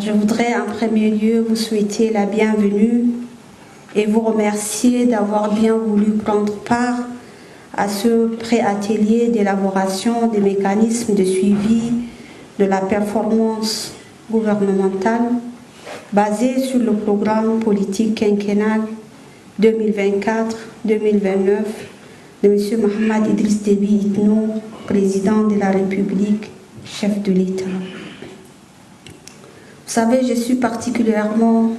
je voudrais en premier lieu vous souhaiter la bienvenue et vous remercier d'avoir bien voulu prendre part à ce pré-atelier d'élaboration des mécanismes de suivi de la performance gouvernementale basé sur le programme politique quinquennal 2024-2029 de M. Mohamed Idriss Déby Itno, président de la République, chef de l'État. Vous savez, je suis particulièrement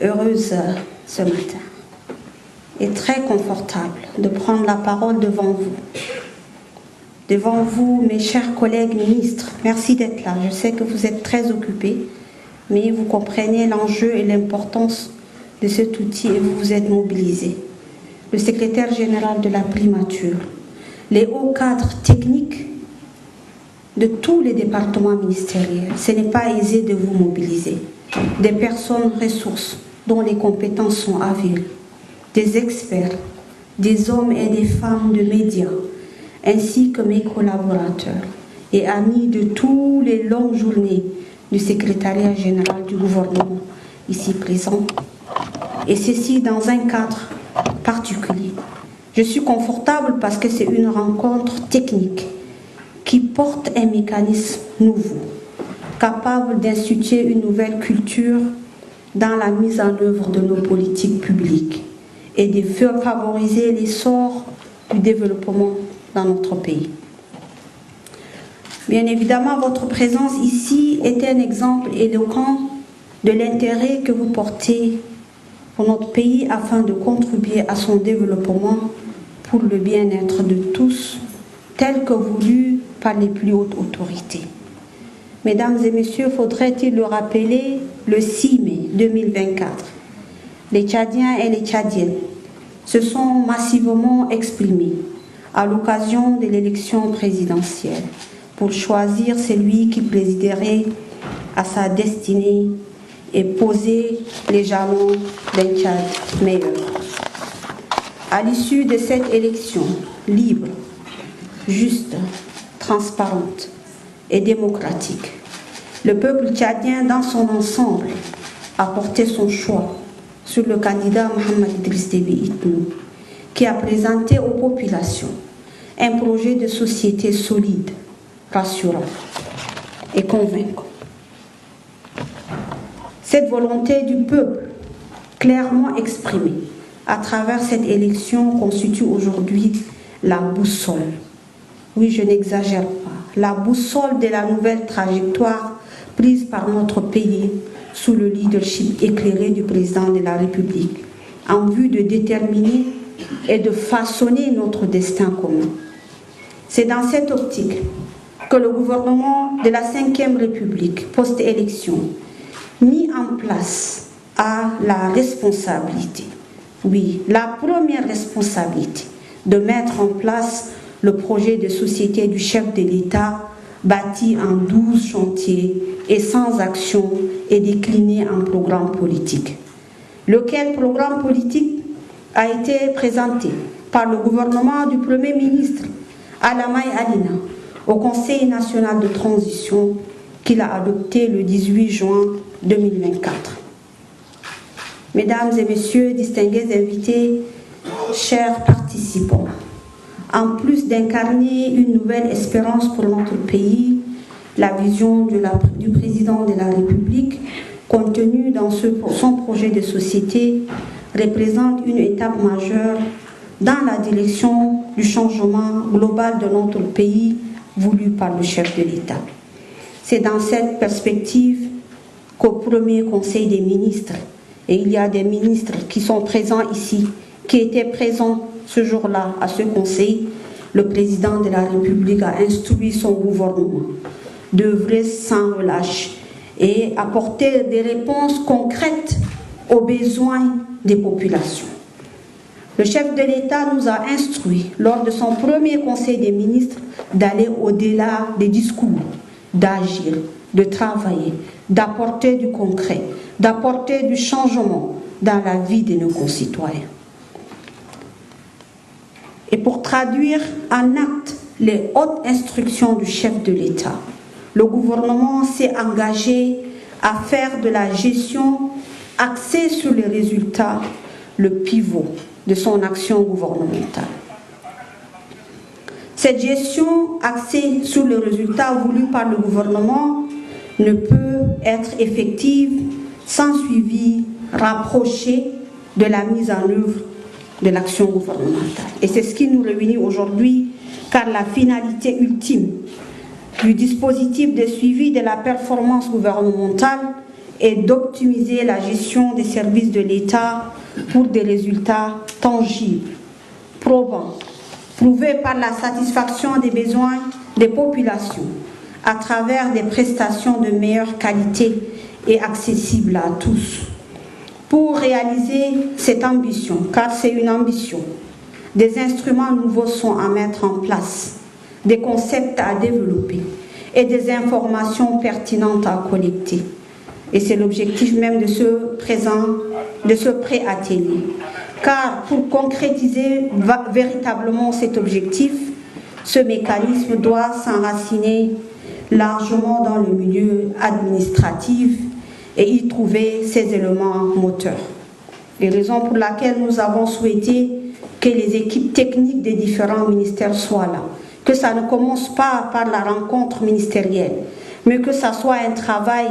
heureuse ce matin et très confortable de prendre la parole devant vous. Devant vous, mes chers collègues ministres, merci d'être là. Je sais que vous êtes très occupés, mais vous comprenez l'enjeu et l'importance de cet outil et vous vous êtes mobilisés. Le secrétaire général de la primature, les hauts cadres techniques de tous les départements ministériels. Ce n'est pas aisé de vous mobiliser. Des personnes ressources dont les compétences sont avérées, des experts, des hommes et des femmes de médias, ainsi que mes collaborateurs et amis de toutes les longues journées du secrétariat général du gouvernement ici présent, et ceci dans un cadre particulier. Je suis confortable parce que c'est une rencontre technique qui porte un mécanisme nouveau, capable d'instituer une nouvelle culture dans la mise en œuvre de nos politiques publiques et de favoriser l'essor du développement dans notre pays. Bien évidemment, votre présence ici est un exemple éloquent de l'intérêt que vous portez pour notre pays afin de contribuer à son développement pour le bien-être de tous, tel que voulu par les plus hautes autorités. Mesdames et messieurs, faudrait-il le rappeler, le 6 mai 2024, les Tchadiens et les Tchadiennes se sont massivement exprimés à l'occasion de l'élection présidentielle pour choisir celui qui présiderait à sa destinée et poser les jalons d'un Tchad meilleur. À l'issue de cette élection libre, juste, transparente et démocratique, le peuple tchadien dans son ensemble a porté son choix sur le candidat Mohamed Idriss Déby Itno, qui a présenté aux populations un projet de société solide, rassurant et convaincant. Cette volonté du peuple, clairement exprimée à travers cette élection, constitue aujourd'hui la boussole. Oui, je n'exagère pas. La boussole de la nouvelle trajectoire prise par notre pays sous le leadership éclairé du président de la République en vue de déterminer et de façonner notre destin commun. C'est dans cette optique que le gouvernement de la Ve République, post-élection, mis en place a la responsabilité, oui, la première responsabilité de mettre en place le projet de société du chef de l'État bâti en 12 chantiers et sans action et décliné en programme politique. Lequel programme politique a été présenté par le gouvernement du Premier ministre Alamay Alina au Conseil national de transition qu'il a adopté le 18 juin 2024. Mesdames et messieurs, distingués invités, chers participants, en plus d'incarner une nouvelle espérance pour notre pays, la vision du président de la République, contenue dans son projet de société, représente une étape majeure dans la direction du changement global de notre pays voulu par le chef de l'État. C'est dans cette perspective qu'au premier Conseil des ministres, et il y a des ministres qui sont présents ici, qui étaient présents ce jour-là à ce Conseil, le président de la République a instruit son gouvernement d'œuvrer sans relâche et apporter des réponses concrètes aux besoins des populations. Le chef de l'État nous a instruit, lors de son premier Conseil des ministres, d'aller au-delà des discours, d'agir, de travailler, d'apporter du concret, d'apporter du changement dans la vie de nos concitoyens. Et pour traduire en acte les hautes instructions du chef de l'État, le gouvernement s'est engagé à faire de la gestion axée sur les résultats le pivot de son action gouvernementale. Cette gestion axée sur les résultats voulus par le gouvernement ne peut être effective sans suivi rapproché de la mise en œuvre de l'action gouvernementale. Et c'est ce qui nous réunit aujourd'hui, car la finalité ultime du dispositif de suivi de la performance gouvernementale est d'optimiser la gestion des services de l'État pour des résultats tangibles, probants, prouvés par la satisfaction des besoins des populations à travers des prestations de meilleure qualité et accessibles à tous. Pour réaliser cette ambition, car c'est une ambition, des instruments nouveaux sont à mettre en place, des concepts à développer et des informations pertinentes à collecter. Et c'est l'objectif même de ce pré-atelier. Car pour concrétiser véritablement cet objectif, ce mécanisme doit s'enraciner largement dans le milieu administratif et y trouver ses éléments moteurs. Les raisons pour lesquelles nous avons souhaité que les équipes techniques des différents ministères soient là, que ça ne commence pas par la rencontre ministérielle, mais que ça soit un travail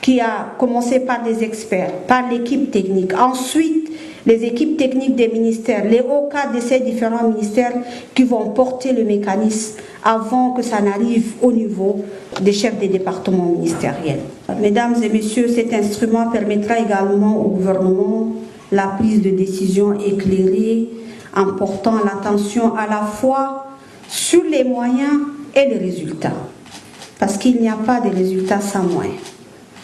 qui a commencé par des experts, par l'équipe technique. Ensuite, les équipes techniques des ministères, les hauts cadres de ces différents ministères qui vont porter le mécanisme avant que ça n'arrive au niveau des chefs des départements ministériels. Mesdames et messieurs, cet instrument permettra également au gouvernement la prise de décision éclairée en portant l'attention à la fois sur les moyens et les résultats. Parce qu'il n'y a pas de résultats sans moyens.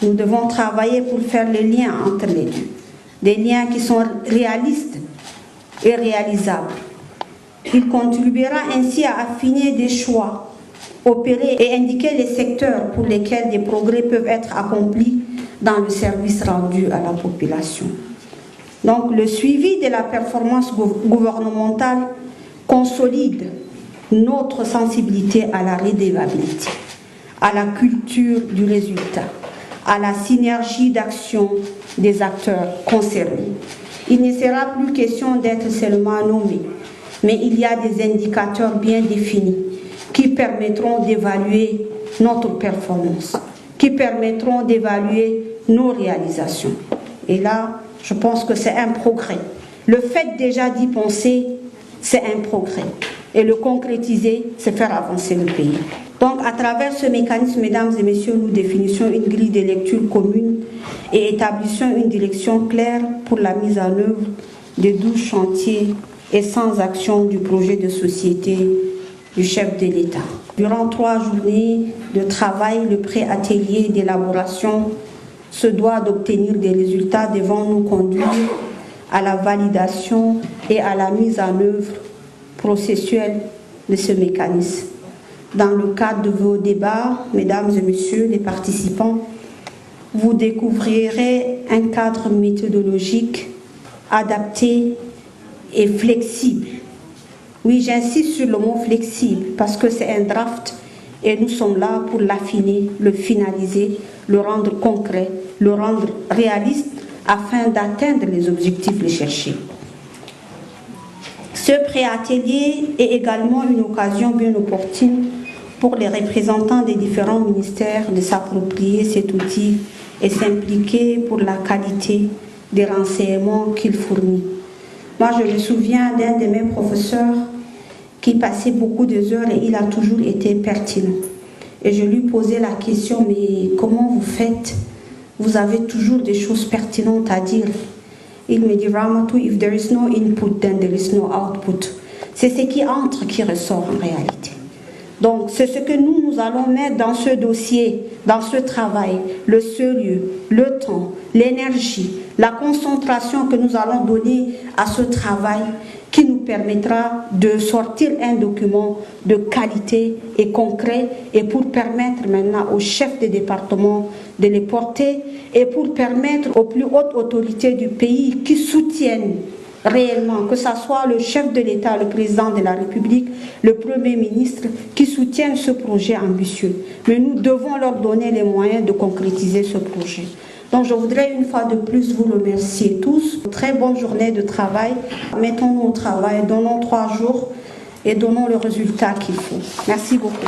Nous devons travailler pour faire le lien entre les deux. Des liens qui sont réalistes et réalisables. Il contribuera ainsi à affiner des choix, opérer et indiquer les secteurs pour lesquels des progrès peuvent être accomplis dans le service rendu à la population. Donc le suivi de la performance gouvernementale consolide notre sensibilité à la redevabilité, à la culture du résultat, à la synergie d'action des acteurs concernés. Il ne sera plus question d'être seulement nommé, mais il y a des indicateurs bien définis qui permettront d'évaluer notre performance, qui permettront d'évaluer nos réalisations. Et là, je pense que c'est un progrès. Le fait déjà d'y penser, c'est un progrès. Et le concrétiser, c'est faire avancer le pays. Donc, à travers ce mécanisme, mesdames et messieurs, nous définissons une grille de lecture commune et établissons une direction claire pour la mise en œuvre des 12 chantiers et 100 actions du projet de société du chef de l'État. Durant 3 journées de travail, le pré-atelier d'élaboration se doit d'obtenir des résultats devant nous conduire à la validation et à la mise en œuvre processuelle de ce mécanisme. Dans le cadre de vos débats, mesdames et messieurs les participants, vous découvrirez un cadre méthodologique adapté et flexible. Oui, j'insiste sur le mot flexible parce que c'est un draft et nous sommes là pour l'affiner, le finaliser, le rendre concret, le rendre réaliste afin d'atteindre les objectifs recherchés. Ce pré-atelier est également une occasion bien opportune pour les représentants des différents ministères de s'approprier cet outil et s'impliquer pour la qualité des renseignements qu'il fournit. Moi, je me souviens d'un de mes professeurs qui passait beaucoup d'heures et il a toujours été pertinent. Et je lui posais la question, mais comment vous faites? Vous avez toujours des choses pertinentes à dire. Il me dit, Ramatu, if there is no input, then there is no output. C'est ce qui entre qui ressort en réalité. Donc, c'est ce que nous allons mettre dans ce dossier, dans ce travail, le sérieux, le temps, l'énergie, la concentration que nous allons donner à ce travail qui nous permettra de sortir un document de qualité et concret et pour permettre maintenant aux chefs de département de les porter et pour permettre aux plus hautes autorités du pays qui soutiennent réellement, que ce soit le chef de l'État, le président de la République, le Premier ministre, qui soutiennent ce projet ambitieux. Mais nous devons leur donner les moyens de concrétiser ce projet. Donc je voudrais une fois de plus vous remercier tous. Très bonne journée de travail. Mettons-nous au travail, donnons 3 jours et donnons le résultat qu'il faut. Merci beaucoup.